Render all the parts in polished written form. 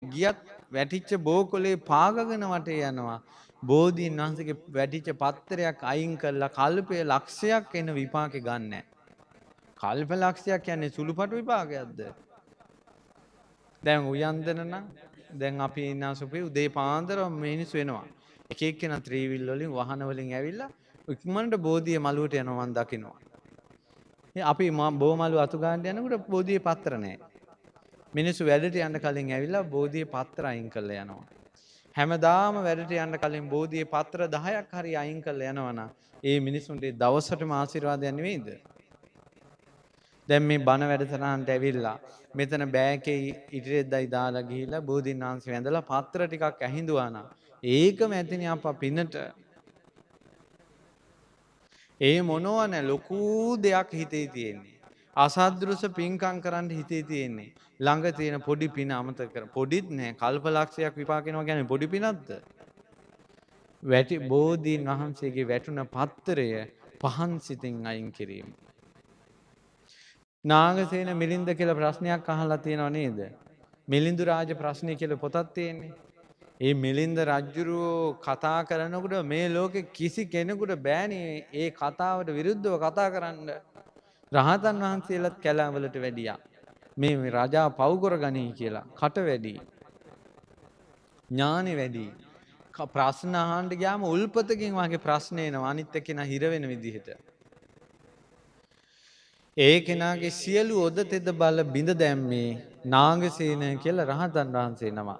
ගියත් වැටිච්ච බෝකොලේ පාගගෙන වටේ යනවා. බෝධීන් වහන්සේගේ වැටිච්ච පත්‍රයක් අයින් කරලා කල්පය ලක්ෂයක් එන විපාකේ ගන්නෑ. කල්ප ලක්ෂයක් කියන්නේ සුළුපටු විපාකයක්ද? දැන් උයන්දන නම් දැන් අපි ඉන්න අසුපේ උදේ පාන්දර මිනිස්සු වෙනවා. එක එක්කෙනා ත්‍රිවිල් වලින් වාහන වලින් ඇවිල්ලා ඉක්මනට බෝධිය මළුවට යනවා මම දකිනවා. අපි බෝමලු අතු ගන්න යනකොට බෝධියේ පත්‍ර නැහැ. මිනිස්සු වැඩට යන්න කලින් ඇවිල්ලා බෝධියේ පත්‍ර අයින් කරලා යනවා. හැමදාම වැඩට යන්න කලින් බෝධියේ පත්‍ර 10ක් හරි අයින් කරලා යනවනම් ඒ මිනිසුන්ට දවසටම ආශිර්වාදයක් නෙවෙයිද? දැන් මේ බණ වැඩසටහනට ඇවිල්ලා මෙතන බෑකේ ඉතිරෙද්දයි දාලා ගිහිල්ලා බෝධීන් වහන්සේ වැඳලා පත්‍ර ටිකක් ඇහිඳුවා නම් ඒකම ඇතිනේ අප පිනට. ඒ මොනවා නැ ලොකු දෙයක් හිතේ තියෙන්නේ. අසද්දෘස පින්කම් කරන්න හිතේ තියෙන්නේ. ළඟ තියෙන පොඩි පින අමතක කර. පොඩිත් නෑ කල්පලක්ෂයක් විපාකිනවා කියන්නේ පොඩි පිනක්ද? වැටි බෝධීන් වහන්සේගේ වැටුණ පත්‍රය පහන් සිතින් අයින් කිරීම. නාගසේන මිලින්ද කියලා ප්‍රශ්නයක් අහලා තියෙනව නේද? මිලින්දු රාජ ප්‍රශ්නය කියලා පොතක් තියෙන්නේ. ඒ මිලින්ද රජුරෝ කතා කරනකොට මේ ලෝකෙ කිසි කෙනෙකුට බෑනේ ඒ කතාවට විරුද්ධව කතා කරන්න. රහතන් වහන්සේලාත් කැලවලට වැඩියා. මේ රජා පව් කරගනී කියලා කට වැඩි. ඥානෙ වැඩි. ප්‍රශ්න අහන්න ගියාම උල්පතකින් වගේ ප්‍රශ්න එනවා අනිත් එක්කෙනා හිර වෙන විදිහට. ඒ කෙනාගේ සියලු ඔද තෙද බල බිඳ දැම්මේ නාගසේන කියලා රහතන් වහන්සේ නම.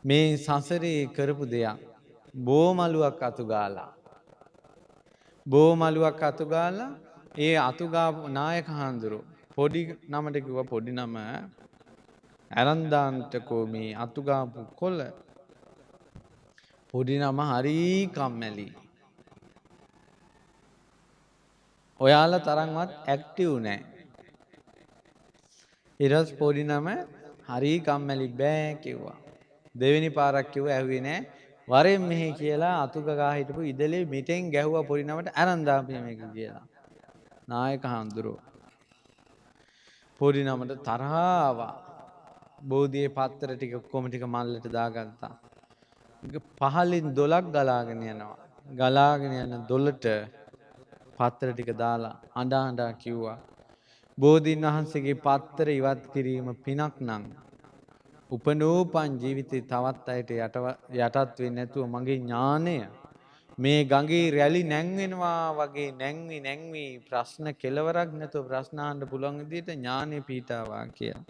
මේ සසරේ කරපු දෙයක් බෝමලුවක් අතු ගාලා. බෝමලුවක් අතු ගාලා ඒ අතු ගාපු නායක හාමුදුරුවෝ පොඩි නමට කිව්වා පොඩි නම අරන් දාන්නකෝ මේ අතු ගාපු කොළ. පොඩි නම හරි කම්මැලි. ඔයාලා තරම්වත් ඇක්ටිව් නැහැ. ඊට පොඩි නම හරි කම්මැලි බෑ කිව්වා. දෙවෙනි පාරක් කිව්වා ඇහුවේ නෑ. වරෙන් මෙහෙ කියලා අතු ගගා හිටපු ඉදලේ මිටෙන් ගැහුවා පොඩි නමට අරන් දාපිය මේක කියලා. නායක හඳුරෝ. පොඩි නමට තරහ ආවා. බෝධියේ පත්‍ර ටික කොම ටික මල්ලට දාගත්තා. පහලින් දොලක් ගලාගෙන යනවා. ගලාගෙන යන දොලට පත්‍ර ටික දාලා අඬා අඬා කිව්වා බෝධීන් වහන්සේගේ පත්‍ර ඉවත් කිරීම පිනක් නම් උපනෝපන් ජීවිතේ තවත් අයට යටත් වෙන්නේ නැතුව මගේ ඥානය මේ ගඟේ රැලි නැංවෙනවා වගේ නැංවි ප්‍රශ්න කෙලවරක් නැතුව ප්‍රශ්න අහන්න පුළුවන් විදිහට ඥානෙ පීඨාවා කියලා.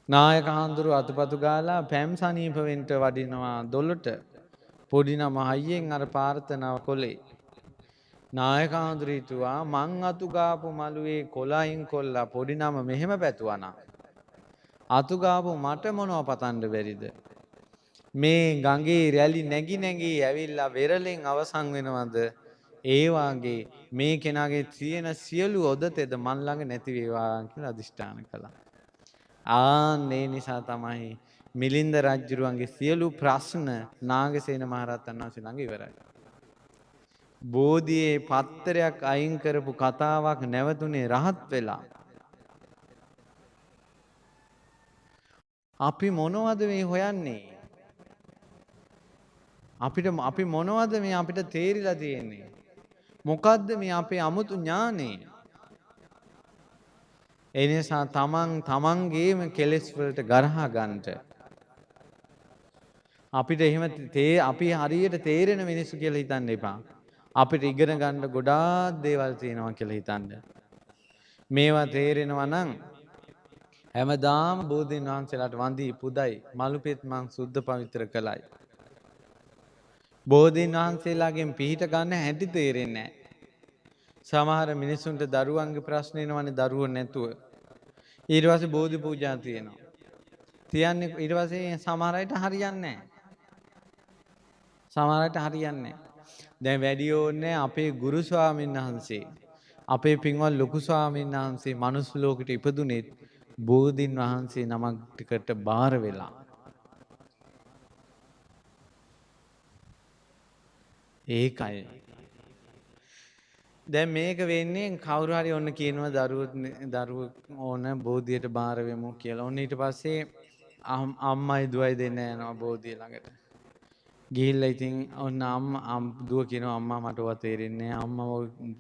නායක හඳුරු අතුපතු ගාලා පැම් සනීප වෙන්න වඩිනවා දොලට. පොඩි නම හයියෙන් අර ප්‍රාර්ථනාව කොලේ. නායක හඳුරීතුවා මං අතු ගාපු මළුවේ කොලයින් කොල්ලා පොඩි නම මෙහෙම පැතුවා නම් අතු ගාපු මට මොනව පතන්න බැරිද? මේ ගඟේ රැලි නැගි ඇවිල්ලා වෙරළෙන් අවසන් වෙනවද? ඒ වාගේ මේ කෙනාගේ තියෙන සියලු ඔදතෙද මන් ළඟ නැති වේවා කියලා අදිෂ්ඨාන කළා. ඒ නිසා තමයි මිලින්ද රජුරුවන්ගේ සියලු ප්‍රශ්න නාගසේන මහරහතන් වහන්සේ ළඟ ඉවරයි. බෝධියේ පත්‍රයක් අයින් කරපු කතාවක් නැවතුනේ රහත් වෙලා. අපි මොනවද මේ හොයන්නේ? අපි මොනවද මේ අපිට තේරිලා තියෙන්නේ? මොකද්ද මේ අපේ අමුතු ඥානෙ? ඒ නිසා තමන්ගේම කෙලෙස් වලට ගරහා ගන්නට අපිට එහෙම අපි හරියට තේරෙන මිනිස්සු කියලා හිතන්න එපා. අපිට ඉගෙන ගන්න ගොඩාක් දේවල් තියෙනවා කියලා හිතන්න. මේවා තේරෙනවා නම් හැමදාම බෝධීන් වහන්සේලාට වඳී පුදයි මලුපෙත් මං සුද්ධ පවිත්‍ර කළයි. බෝධීන් වහන්සේලාගෙන් පිහිට ගන්න හැටි තේරෙන්නේ නැහැ. සමහර මිනිසුන්ට දරුවන්ගේ ප්‍රශ්න එනවනේ දරුවෝ නැතුව. ඊට පස්සේ බෝධි පූජා තියෙනවා. තියන්නේ ඊට පස්සේ සමහර අයට හරියන්නේ නැහැ. සමහර අයට හරියන්නේ නැහැ. දැන් වැඩි ඕනේ අපේ ගුරු ස්වාමීන් වහන්සේ අපේ පින්වත් ලොකු ස්වාමීන් වහන්සේ මනුස්ස ලෝකෙට ඉපදුනේ බෝධීන් වහන්සේ නමක් ටිකට බාර වෙලා. ඒකයි. දැන් මේක වෙන්නේ කවුරු හරි ඔන්න කියනවා දරුවෝ ඕන බෝධියට බාර වෙමු කියලා. ඔන්න ඊට පස්සේ අම්මයි දුවයි දෙන්න යනවා බෝධිය ළඟට. ගිහිල්ලා ඉතින් ඔන්න දුව කියනවා අම්මා මටව තේරෙන්නේ අම්මව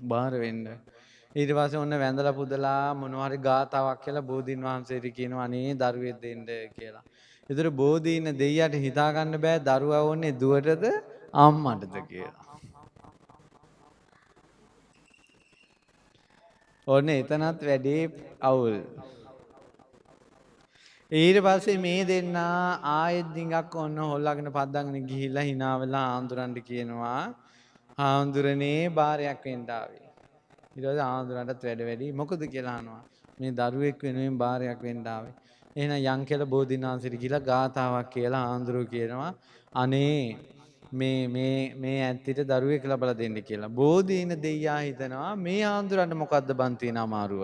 බාර වෙන්න. ඊට පස්සේ ඔන්න වැඳලා පුදලා මොනවා හරි ගාතාවක් කියලා බෝධීන් වහන්සේට කියනවා අනේ දරුවෙක් දෙන්න කියලා. ඒතර බෝධීන දෙයියට හිතා ගන්න බෑ දරුවා ඕනේ දුවටද අම්මටද කියලා. ඔන්න එතනත් වැඩේ අවුල්. ඊට පස්සේ මේ දෙන්නා ආයෙත් දිඟක් ඔන්න හොල්ලාගෙන පද්දගෙන ගිහිල්ලා hina වෙලා ආඳුරන්ට කියනවා ආඳුරනේ බාරයක් වෙන්න ආවේ. ඊට පස්සේ ආඳුරන්ටත් වැඩි මොකද කියලා අහනවා. මේ දරුවෙක් වෙනුවෙන් බාරයක් වෙන්න ආවේ. එහෙනම් යන් කියලා බෝධිනාංශයට ගිහිල්ලා ගාතාවක් කියලා ආඳුරු කියනවා අනේ මේ ඇත්තිට දරුවෙක් ලබලා දෙන්න කියලා. බෝධීන දෙයියා හිතනවා මේ ආඳුරන්ට මොකද්ද බන් තියෙන අමාරුව.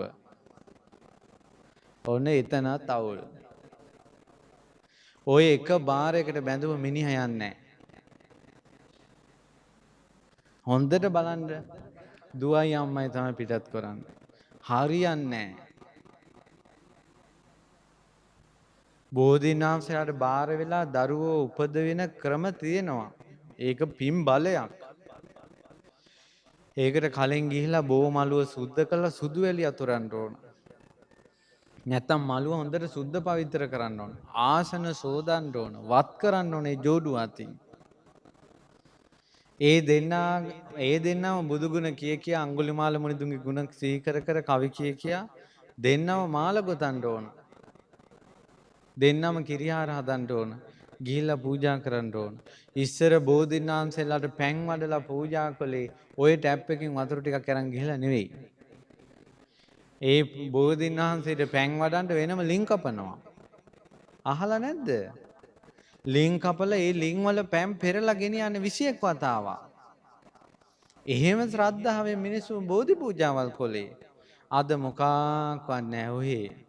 ඔන්න එතනත් අවුල්. ඔය එක බාරයකට බැඳුව මිනිහා යන්නේ නැහැ. හොඳට බලන්න දුවයි අම්මයි තමයි පිටත් කරන්නේ. හරියන්නේ නැහැ. බෝධිනාංශයට බාර වෙලා දරුවෝ උපදවෙන ක්‍රම තියෙනවා. ඒක පින් බලයක්. ඒකට කලින් ගිහිලා බෝ මලුව සුද්ධ කරලා සුදු එළිය අතුරන්න ඕන. නැත්තම් මලුව හොඳට සුද්ධ පවිත්‍ර කරන්න ඕන. ආසන සෝදන්න ඕන. වත් කරන්න ඕනේ ජෝඩු අතින්. ඒ දෙන්නම බුදු ගුණ කිය අඟුලිමාල මුනිදුන්ගේ ගුණ සිහි කර කවි කිය දෙන්නම මාල ගොතන්න ඕන. දෙන්නම කිරියාර හදන්න ඕන. ගිහිල්ලා පූජා කරන්න ඕන. ඉස්සර බෝධිනාංශලාට පැන් වඩලා පූජා කළේ ওই ටැප් එකකින් වතුර ටිකක් අරන් ගිහිල්ලා නෙවෙයි. ඒ බෝධිනාංශයට පැන් වඩන්න වෙනම ලිං කපනවා. අහලා නැද්ද? ලිං කපලා ඒ ලිං වල පැන් පෙරලා ගෙනියන්නේ 21 වතාවක්. එහෙම ශ්‍රද්ධාවෙන් මිනිස්සු බෝධි පූජාවල් කළේ. අද මොකක්වත් නැහැ ඔහේ.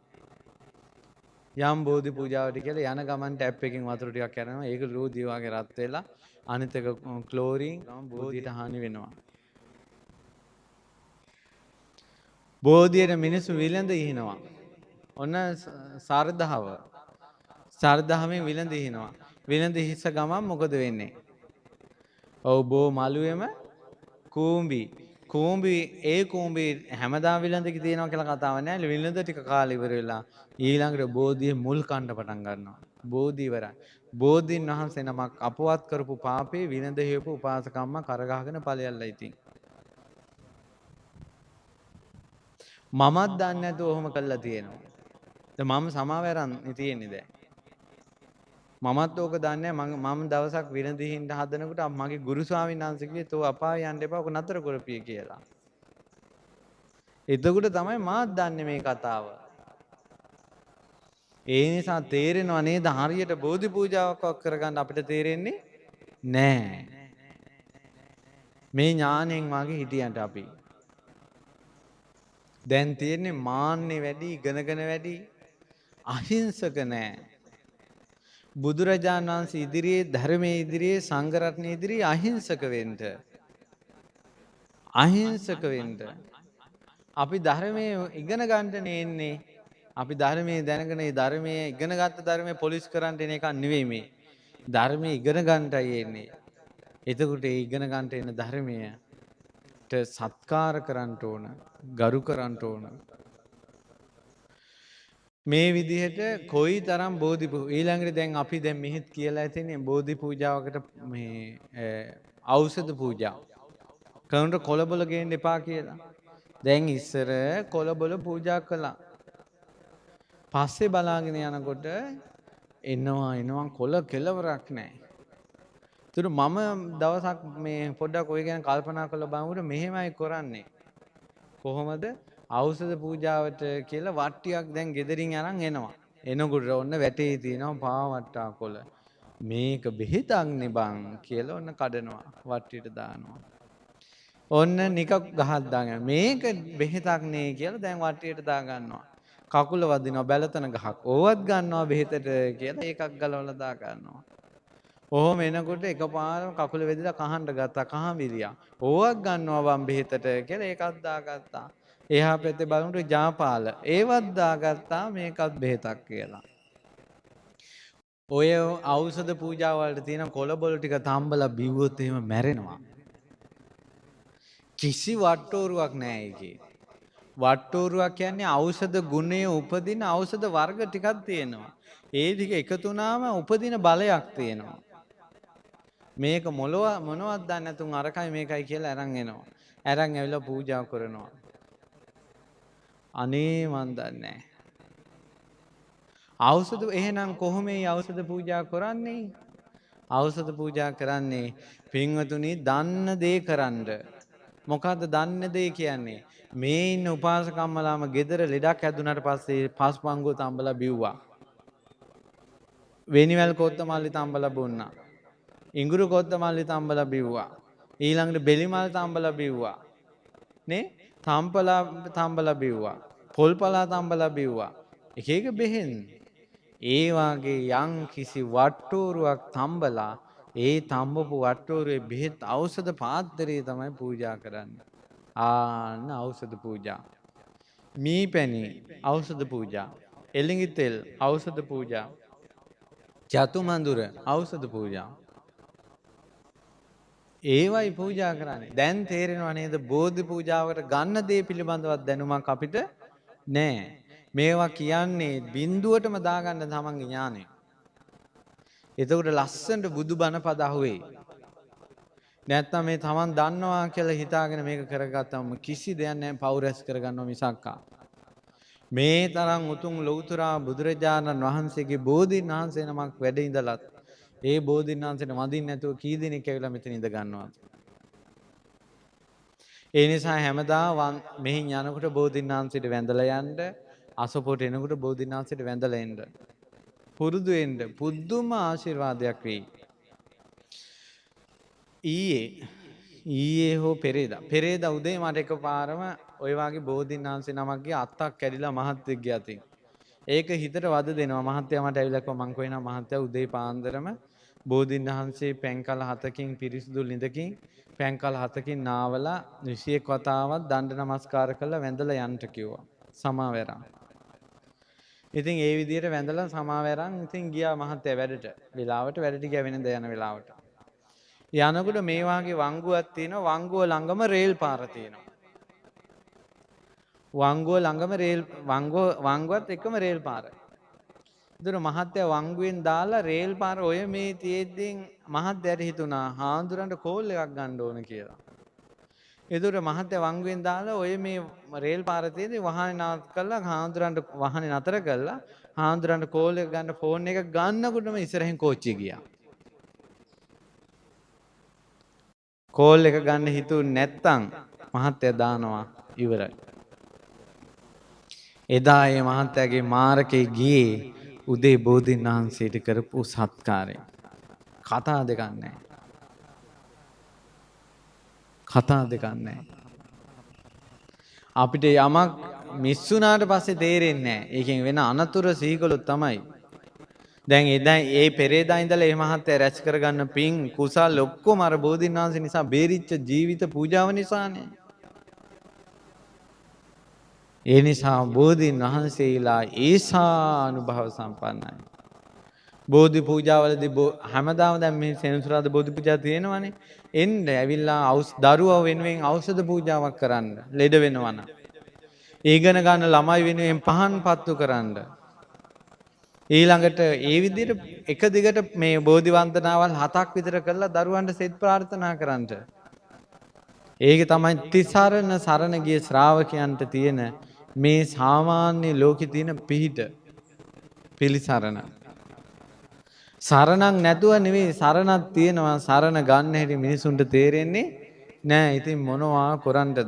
යම් බෝධි පූජාවට කියලා යන ගමන් ටැප් එකකින් වතුර ටිකක් යනවා. ඒක රෝදිය වගේ රත් වෙලා අනිත් එක ක්ලෝරින් බෝධියට හානි වෙනවා. බෝධියට මිනිස්සු විලඳ ඉහිනවා. ඔන්න සාරධාව. සාරධාවෙන් විලඳ ඉහිනවා. විලඳ හිස්ස ගමන් මොකද වෙන්නේ? ඔව් බෝ මළුවේම කූඹි. කූඹි හැමදාම විලඳක තියෙනවා කියලා කතාවක් නෑ. විලඳ ටික කාලේ ඉවර වෙලා ඊළඟට බෝධියේ මුල් කන්න පටන් ගන්නවා. බෝධි ඉවරයි. බෝධින් වහන්සේ නමක් අපවත් කරපු පාපේ විලඳ හේපු උපාසකම්ම කරගහගෙන ඵලයල්ලා ඉතින්. මමත් දන්නේ නැතුව ඔහොම කළා තියෙනවා. දැන් මම සමාව අරන් තියෙන්නේ දැන්. මමත් ඕක දන්නේ නැහැ. මම දවසක් විනදිහින්න හදනකොට මගේ ගුරු ස්වාමීන් වහන්සේ කිව්වේ තෝ අපාය යන්න එපා ඔක නතර කරපිය කියලා. එතකොට තමයි මාත් දන්නේ මේ කතාව. ඒ නිසා තේරෙනව නේද හරියට බෝධි පූජාවක් කරගන්න අපිට තේරෙන්නේ නැහැ. මේ ඥාණයෙන් වාගේ හිටියන්ට අපි. දැන් තියෙන්නේ මාන්නේ වැඩි, ඉගෙනගෙන වැඩි, අහිංසක නැහැ. බුදුරජාණන් වහන්සේ ඉදිරියේ ධර්මයේ ඉදිරියේ සංඝ රත්නයේ ඉදිරියේ අහිංසක වෙන්න. අහිංසක වෙන්න. අපි ධර්මයේ ඉගෙන ගන්න එන්නේ. අපි ධර්මයේ දැනගෙන ඒ ධර්මයේ ඉගෙනගත්ත ධර්මයේ පොලිස් කරන්න එන එක නෙවෙයි මේ. ධර්මයේ ඉගෙන ගන්නටයි එන්නේ. එතකොට ඒ ඉගෙන ගන්නට එන ධර්මයට සත්කාර කරන්න ඕන, ගරු කරන්න ඕන. මේ විදිහට කොයි තරම් බෝධි ඊළඟට දැන් අපි දැන් මෙහෙත් කියලා ඇතිනේ බෝධි පූජාවකට මේ ඖෂධ පූජා කරනකොට කොළබල ගේන්න එපා කියලා. දැන් ඉස්සර කොළබල පූජා කළා. පස්සේ බලාගෙන යනකොට එනවා කොළ කෙලවරක් නැහැ. ඒතර මම දවසක් මේ පොඩ්ඩක් ඔය ගැන කල්පනා කරලා බලනකොට මෙහෙමයි කරන්නේ. කොහොමද? ඖෂධ පූජාවට කියලා වට්ටියක් දැන් ගෙදරින් අරන් එනවා. එනකොට ඔන්න වැටේ තියෙනවා පාවට්ටා කොළ. මේක බෙහෙතක් නේ බං කියලා ඔන්න කඩනවා. වට්ටියට දානවා. ඔන්න නිකක් ගහක් දාගෙන මේක බෙහෙතක් නේ කියලා දැන් වට්ටියට දා ගන්නවා. කකුල වදිනවා බැලතන ගහක්. ඕවත් ගන්නවා බෙහෙතට කියලා ඒකක් ගලවලා දා ගන්නවා. ඔහොම එනකොට එකපාරම කකුල වෙදිලා කහන්න ගත්තා කහමිරියා. ඕවක් ගන්නවා වම් බෙහෙතට කියලා ඒකත් දාගත්තා. එහා පැත්තේ බලනකොට ජාපාල ඒවත් දාගත්තා මේකත් බෙහෙතක් කියලා. ඔය ඖෂධ පූජා වලට තියෙන කොළබොළ ටික තම්බලා බිව්වොත් එහෙම මැරෙනවා. කිසි වට්ටෝරුවක් නැහැ ඒකේ. වට්ටෝරුවක් කියන්නේ ඖෂධ ගුණය උපදින ඖෂධ වර්ග ටිකක් තියෙනවා. ඒ ටික එකතු වුණාම උපදින බලයක් තියෙනවා. මේක මොනවද දන්නේ නැතුන් අරකයි මේකයි කියලා අරන් එනවා. අරන් ඇවිල්ලා පූජා කරනවා. අනේ මන් දන්නේ නැහැ. ඖෂධ එහෙනම් කොහොම මේ ඖෂධ පූජා කරන්නේ? ඖෂධ පූජා කරන්නේ පින්වතුනි දන්න දේ කරන්න. මොකද්ද දන්න දේ කියන්නේ? මේ ඉන්න උපාසකම්මලාම gedara ලෙඩක් හැදුනට පස්සේ පස්පංගුව තම්බලා බිව්වා. වෙනිවැල් කොත්ත මල්ලි තම්බලා බොන්නා. ඉඟුරු කොත්ත මල්ලි තම්බලා බිව්වා. ඊළඟට බෙලිමල් තම්බලා බිව්වා. නේ? තම්බලා බිව්වා. පොල්පලා තම්බලා බිව්වා. එක එක බෙහෙන්. ඒ වාගේ යම් කිසි වට්ටෝරුවක් තම්බලා ඒ තම්බපු වට්ටෝරුවේ බෙහෙත් ඖෂධ පාත්‍රය තමයි පූජා කරන්නේ. ආන්න ඖෂධ පූජා. මීපැණි ඖෂධ පූජා. එළඟි තෙල් ඖෂධ පූජා. චතු මඳුර ඖෂධ පූජා. ඒවයි පූජා කරන්නේ. දැන් තේරෙනව නේද බෝධි පූජාවකට ගන්න දේ පිළිබඳව දැනුමක් අපිට නැහැ. මේවා කියන්නේ බිඳුවටම දාගන්න තමන්ගේ ඥානය. එතකොට ලස්සනට බුදු බණ පද අහුවේ. නැත්තම් මේ තමන් දන්නවා කියලා හිතාගෙන මේක කරගත්තම කිසි දෙයක් නැහැ පව් රැස් කරගන්නවා මිසක්කා. මේ තරම් උතුම් ලෞතුරා බුදුරජාණන් වහන්සේගේ බෝධීන් වහන්සේ නමක් වැඩ ඉඳලත් ඒ බෝධීන් වහන්සේට වඳින්න නැතුව කී දිනක් ඇවිල්ලා මෙතන ඉඳ ගන්නවා. ඒ නිසා හැමදාම මෙහි යනකොට බෝධීන් වහන්සේට වැඳලා යන්න, අසපොට එනකොට බෝධීන් වහන්සේට වැඳලා එන්න. පුරුදු වෙන්න පුදුම ආශිර්වාදයක් වෙයි. ඊයේ හෝ පෙරේදා උදේ මට එකපාරම ඔය වගේ බෝධීන් වහන්සේ නමක්ගේ අත්තක් කැඩිලා මහත්ෙක්ගේ අතින්. ඒක හිතට වද දෙනවා. මහත්තයා මට ඇවිල්ලා කිව්වා මං කොහෙනම් මහත්තයා උදේ පාන්දරම බෝධීන් වහන්සේ පැන්කල 7කින් පිරිසිදු ලිඳකින් පැන්කල 7කින් නාවලා 21 වතාවක් දණ්ඩ නමස්කාර කරලා වැඳලා යන්න කිව්වා. සමාවෙරන්. ඉතින් ඒ විදිහට වැඳලා සමාවෙරන් ඉතින් ගියා මහත්තයා වැඩට. වෙලාවට වැඩට ගියා වෙනද යන වෙලාවට. යනකොට මේ වාගේ වංගුවක් තියෙනවා. වංගුව ළඟම රේල් පාර තියෙනවා. වංගුව ළඟම වංගුවත් එකම රේල් පාර. ඒතර මහත්තයා වංගුවෙන් දාලා රේල් පාර ඔය මේ තියෙද්දින් මහත්තයාට හිතුණා හාමුදුරන්ට කෝල් එකක් ගන්න ඕන කියලා. ඒතර මහත්තයා වංගුවෙන් දාලා ඔය මේ රේල් පාර තියෙද්දි වාහනේ නතර කළා හාමුදුරන්ට වාහනේ නතර කළා හාමුදුරන්ට කෝල් එක ගන්න ෆෝන් එක ගන්නකොටම ඉස්සරහින් කෝච්චිය ගියා. කෝල් එක ගන්න හිතුනේ නැත්තම් මහත්තයා දානවා ඉවරයි. එදා ඒ මහත්තයාගේ මාරකේ ගියේ උදේ බෝධීන් වහන්සේට කරපු සත්කාරය. කතා දෙකක් නැහැ. කතා දෙකක් නැහැ. අපිට යමක් මිස් වුණාට පස්සේ තේරෙන්නේ නැහැ. ඒකෙන් වෙන අනතුරු සීකලොත් තමයි. දැන් ඒ පෙරේදා ඉඳලා මේ මහත්තයා රැස් කරගන්න පින් කුසල් ඔක්කොම අර බෝධීන් වහන්සේ නිසා බේරිච්ච ජීවිත පූජාව නිසානේ. ඒ නිසා බෝධීන් වහන්සේලා ඒසානුභව සම්පන්නයි. බෝධි පූජාවලදී හැමදාම දැන් මේ සෙනසුරාදා බෝධි පූජා තියෙනවනේ. එන්න ඇවිල්ලා දරුවෝ වෙනුවෙන් ඖෂධ පූජාවක් කරන්න. ලෙඩ වෙනවනම්. ඊගෙන ගන්න ළමයි වෙනුවෙන් පහන් පත්තු කරන්න. ඊළඟට ඒ විදිහට එක දිගට මේ බෝධි වන්දනාවල් 7ක් විතර කරලා දරුවන්ට සෙත් ප්‍රාර්ථනා කරන්න. ඒක තමයි තිසරණ සරණ ගිය ශ්‍රාවකයන්ට තියෙන මේ සාමාන්‍ය ලෝකේ තියෙන පිහිට පිළිසරණ. සරණක් නැතුව නෙවෙයි සරණක් තියෙනවා. සරණ ගන්න හැටි මිනිසුන්ට තේරෙන්නේ නෑ. ඉතින් මොනවා කරන්නද?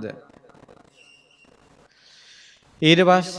ඊට පස්සේ